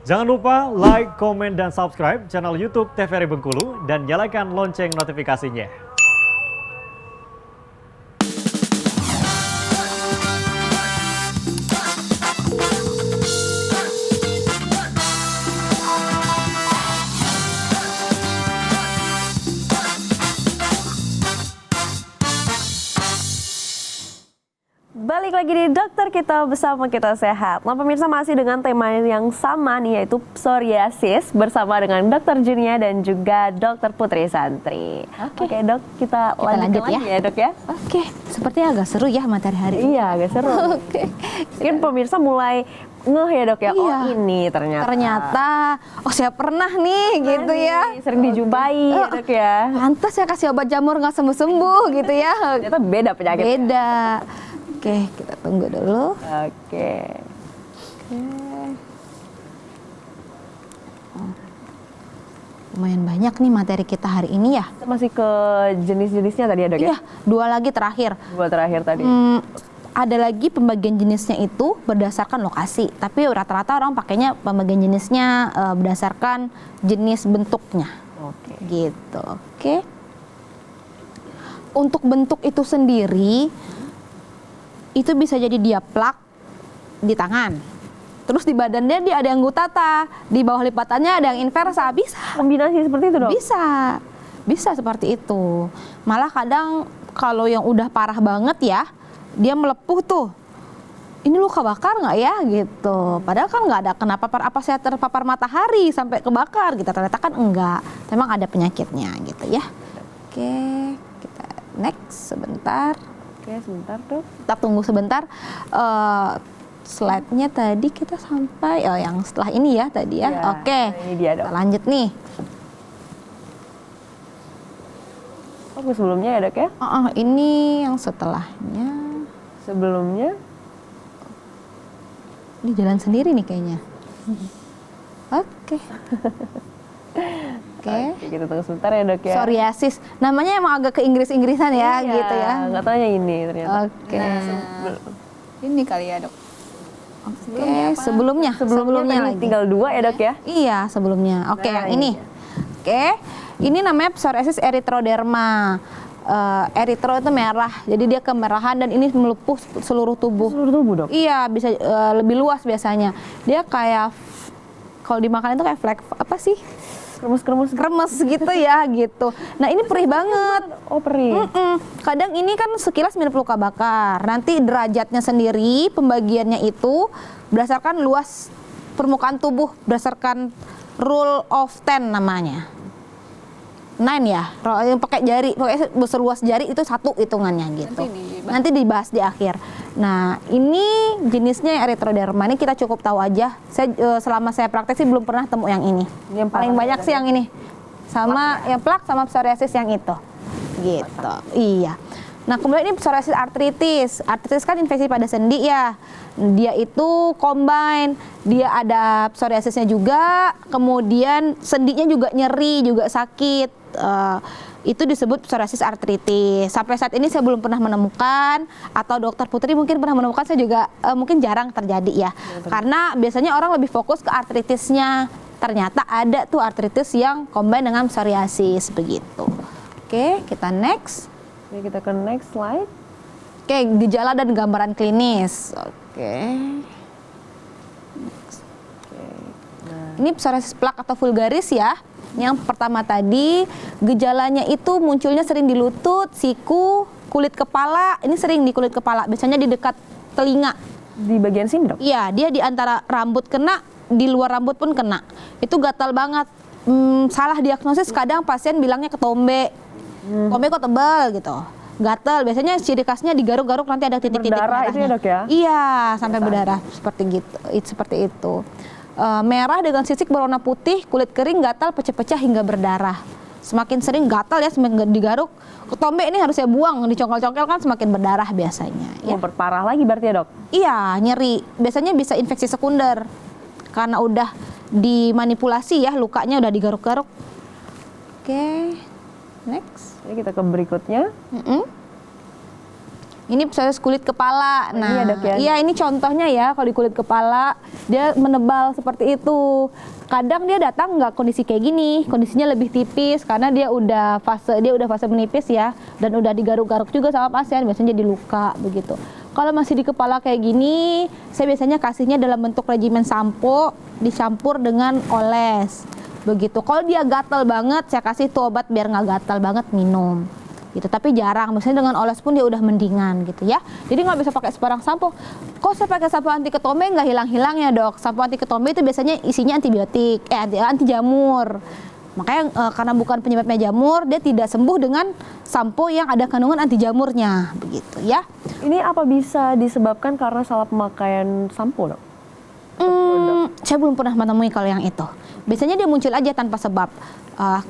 Jangan lupa like, komen, dan subscribe channel YouTube TVRI Bengkulu dan nyalakan lonceng notifikasinya. Balik lagi di Dokter Kita Bersama Kita Sehat. Nah pemirsa, masih dengan tema yang sama nih, yaitu psoriasis bersama dengan Dokter Junia dan juga Dokter Putri Santri. Oke Dok, kita lanjut lagi ya Dok ya. Oke, sepertinya agak seru ya materi hari ini. Iya agak seru. Oke. Mungkin pemirsa mulai ngeh ya Dok ya, Iya. oh ini ternyata. Oh saya pernah nih gitu ya. Sering dijumpai ya Dok ya. Pantas ya kasih obat jamur nggak sembuh-sembuh gitu ya. Ternyata beda penyakit. Beda. Oke, kita tunggu dulu. Oke. Lumayan banyak nih materi kita hari ini ya. Kita masih ke jenis-jenisnya tadi ya Dok ya? Iya, 2 lagi terakhir. Dua terakhir tadi. Ada lagi pembagian jenisnya itu berdasarkan lokasi, tapi rata-rata orang pakainya pembagian jenisnya berdasarkan jenis bentuknya. Oke. Gitu. Oke. Untuk bentuk itu sendiri itu bisa jadi dia plak di tangan. Terus di badannya dia ada yang gutata, di bawah lipatannya ada yang inversa, bisa. Kombinasi seperti itu Dok? Bisa seperti itu. Malah kadang kalau yang udah parah banget ya, dia melepuh tuh. Ini luka bakar nggak ya gitu. Padahal kan nggak ada kenapa apa saya terpapar matahari sampai kebakar gitu. Ternyata kan enggak. Memang ada penyakitnya gitu ya. Oke, kita next sebentar. Oke, sebentar Dok. Kita tunggu sebentar. Slide-nya tadi kita sampai yang setelah ini ya tadi ya. Ya, Oke. ini dia Dok. Kita lanjut nih. Oh, sebelumnya ya Dok ya? Ini yang setelahnya. Sebelumnya? Ini jalan sendiri nih kayaknya. Oke. Oke. Oke, kita tunggu sebentar ya Dok ya. Psoriasis. Namanya emang agak ke Inggris-Inggrisan ya Iya, gitu ya. nggak taunya ini ternyata. Oke. Ini kali ya Dok. Oke, sebelumnya Sebelumnya lagi. tinggal 2 ya Dok ya? Iya, sebelumnya. Oke, Nah, yang ini. Oke. Ini namanya psoriasis erythroderma. Erythro itu merah, jadi dia kemerahan dan ini melepuh seluruh tubuh. Seluruh tubuh Dok? Iya, bisa lebih luas biasanya. Dia kayak kalau dimakan itu kayak flek apa sih? Kremes gitu ya gitu. Nah ini perih banget. Oh perih. Kadang ini kan sekilas mirip luka bakar. Nanti derajatnya sendiri pembagiannya itu berdasarkan luas permukaan tubuh, berdasarkan rule of 10 namanya. 9 ya, yang pakai jari, pakai seluas jari itu 1 hitungannya gitu. Nanti dibahas di akhir. Nah, ini jenisnya erythroderma, ini kita cukup tahu aja. Saya selama saya praktek sih belum pernah temu yang ini. Yang paling banyak sih yang ini. Sama yang plak sama psoriasis yang itu. Gitu. Iya. Nah, kemudian ini psoriasis artritis. Artritis kan infeksi pada sendi ya. Dia itu combine, dia ada psoriasisnya juga, kemudian sendinya juga nyeri, juga sakit. Itu disebut psoriasis artritis. Sampai saat ini saya belum pernah menemukan, atau Dokter Putri mungkin pernah menemukan, saya juga mungkin jarang terjadi ya. Karena biasanya orang lebih fokus ke artritisnya. Ternyata ada tuh artritis yang combine dengan psoriasis begitu. Oke, kita next. Oke, kita ke next slide. Oke, gejala dan gambaran klinis. Oke. Ini psoriasis plak atau vulgaris ya. Yang pertama tadi, gejalanya itu munculnya sering di lutut, siku, kulit kepala. Ini sering di kulit kepala, biasanya di dekat telinga. Di bagian sini Dok? Iya, dia di antara rambut kena, di luar rambut pun kena. Itu gatal banget. Salah diagnosis, kadang pasien bilangnya ketombe. Ketombe kok tebal gitu. Gatal, biasanya ciri khasnya digaruk-garuk nanti ada titik-titik berdarah itu ya Dok ya? Iya, sampai berdarah seperti gitu. Seperti itu. Merah dengan sisik berwarna putih, kulit kering, gatal, pecah-pecah hingga berdarah. Semakin sering gatal ya, semakin digaruk. Ketombe ini harusnya buang, dicongkel-congkel kan semakin berdarah biasanya. Ya. Memperparah lagi berarti ya Dok? Iya, nyeri. Biasanya bisa infeksi sekunder karena udah dimanipulasi ya, lukanya udah digaruk-garuk. Oke, next. Jadi kita ke berikutnya. Ini psoriasis kulit kepala. Ini Nah, ya, Dok, ya? iya ini contohnya ya, kalau di kulit kepala dia menebal seperti itu. Kadang dia datang nggak kondisi kayak gini, kondisinya lebih tipis karena dia udah fase menipis ya, dan udah digaruk-garuk juga sama pasien, biasanya jadi luka begitu. Kalau masih di kepala kayak gini, saya biasanya kasihnya dalam bentuk regimen sampo dicampur dengan oles. Begitu. Kalau dia gatal banget, saya kasih tuh obat biar nggak gatal banget, minum. Gitu. Tapi jarang, misalnya dengan oles pun dia udah mendingan gitu ya. Jadi nggak bisa pakai sembarang sampo. Kok saya pakai sampo anti ketombe nggak hilang-hilang ya, Dok? Sampo anti ketombe itu biasanya isinya antibiotik, anti jamur. Makanya karena bukan penyebabnya jamur, dia tidak sembuh dengan sampo yang ada kandungan anti jamurnya, begitu ya. Ini apa bisa disebabkan karena salah pemakaian sampo, Dok? Saya belum pernah menemui kalau yang itu. Biasanya dia muncul aja tanpa sebab.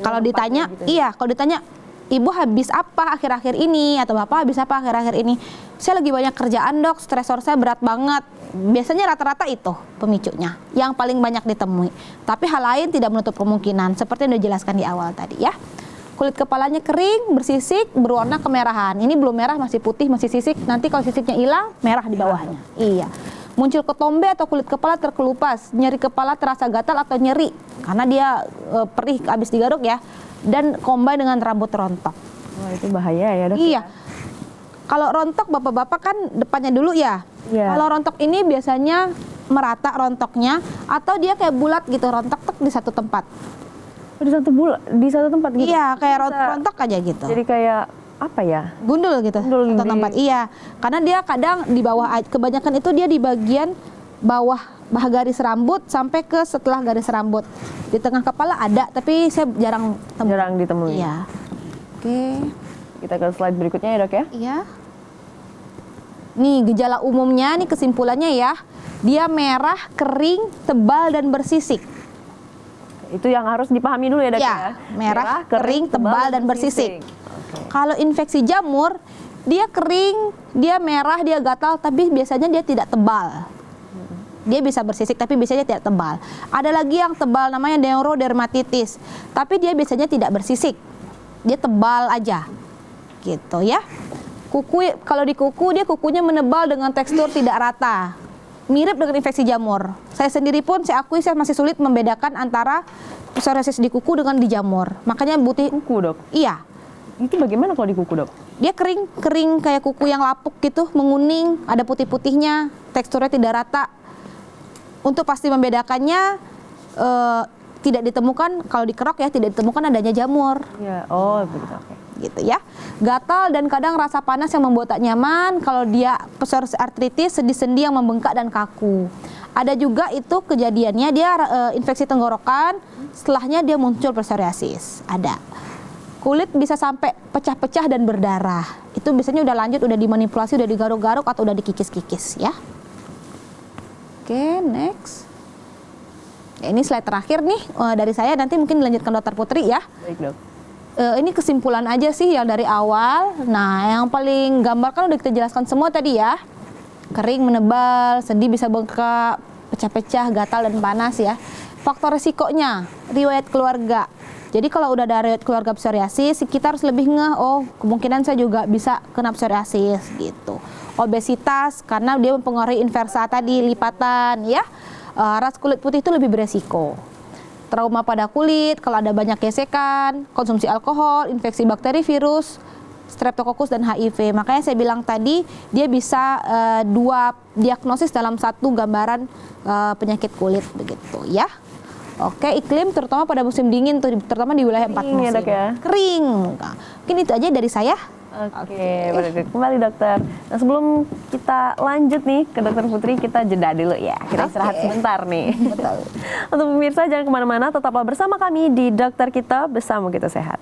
Kalau ditanya, gitu ya? iya, kalau ditanya, Ibu habis apa akhir-akhir ini, atau Bapak habis apa akhir-akhir ini? Saya lagi banyak kerjaan, Dok, stresor saya berat banget. Biasanya rata-rata itu pemicunya yang paling banyak ditemui. Tapi hal lain tidak menutup kemungkinan, seperti yang dijelaskan di awal tadi ya. Kulit kepalanya kering, bersisik, berwarna kemerahan. Ini belum merah, masih putih, masih sisik. Nanti kalau sisiknya hilang, merah di bawahnya. Iya. Muncul ketombe atau kulit kepala terkelupas, nyeri kepala terasa gatal atau nyeri karena dia perih habis digaruk ya, dan combine dengan rambut rontok. Wah, itu bahaya ya, Dok? Iya. Kalau rontok bapak-bapak kan depannya dulu ya. Iya. Kalau rontok ini biasanya merata rontoknya atau dia kayak bulat gitu, rontok tek di satu tempat. Di satu tempat gitu? Iya, kayak Bisa rontok aja gitu. Jadi kayak apa ya? Gundul gitu, Gundul satu di- tempat. Iya, karena dia kadang di bawah, kebanyakan itu dia di bagian bawah garis rambut sampai ke setelah garis rambut. Di tengah kepala ada, tapi saya jarang temui. Jarang ditemui. Iya. Oke. Kita ke slide berikutnya ya, Dok ya. Iya. Nih gejala umumnya, nih kesimpulannya ya. Dia merah, kering, tebal dan bersisik. Itu yang harus dipahami dulu ya, Dok Ya, ya. merah, kering, tebal dan bersisik. Oke. Kalau infeksi jamur, dia kering, dia merah, dia gatal, tapi biasanya dia tidak tebal. Dia bisa bersisik, tapi biasanya tidak tebal. Ada lagi yang tebal, namanya neurodermatitis, tapi dia biasanya tidak bersisik. Dia tebal aja, gitu ya. Kuku, kalau di kuku, dia kukunya menebal dengan tekstur tidak rata. Mirip dengan infeksi jamur. Saya sendiri pun, saya akui saya masih sulit membedakan antara psoriasis di kuku dengan di jamur. Makanya butuh, Kuku, Dok. iya. Itu bagaimana kalau di kuku, Dok? Dia kering kayak kuku yang lapuk gitu, menguning, ada putih-putihnya, teksturnya tidak rata. Untuk pasti membedakannya tidak ditemukan, kalau dikerok ya tidak ditemukan adanya jamur. Ya, oh begitu. Oke. Gitu ya. Gatal dan kadang rasa panas yang membuat tak nyaman. Kalau dia psoriasis artritis, sendi-sendi yang membengkak dan kaku. Ada juga itu kejadiannya dia infeksi tenggorokan, setelahnya dia muncul psoriasis. Ada. Kulit bisa sampai pecah-pecah dan berdarah. Itu biasanya udah lanjut, udah dimanipulasi, udah digaruk-garuk atau udah dikikis-kikis ya. Oke, next. Ya, ini slide terakhir nih dari saya, nanti mungkin dilanjutkan Dokter Putri ya. Baik, Dok. Ini kesimpulan aja sih yang dari awal. Nah, yang paling gambar kan udah kita jelaskan semua tadi ya. Kering, menebal, sendi bisa bengkak, pecah-pecah, gatal dan panas ya. Faktor resikonya, riwayat keluarga. Jadi kalau udah ada riwayat keluarga psoriasis, kita harus lebih ngeh, oh kemungkinan saya juga bisa kena psoriasis gitu. Obesitas karena dia mempengaruhi inversa tadi, lipatan ya. Ras kulit putih itu lebih beresiko. Trauma pada kulit, kalau ada banyak gesekan, konsumsi alkohol, infeksi bakteri, virus, streptococcus dan HIV. Makanya saya bilang tadi dia bisa dua diagnosis dalam satu gambaran penyakit kulit begitu ya. Oke, iklim terutama pada musim dingin, terutama di wilayah 4 Kering ya, musim. Dok ya? Kering. Nah, mungkin itu aja dari saya. Oke, baik. Kembali dokter. Nah sebelum kita lanjut nih ke Dokter Putri, kita jeda dulu ya. Kita istirahat sebentar nih. Betul. Untuk pemirsa jangan kemana-mana, tetaplah bersama kami di Dokter Kita Bersama Kita Sehat.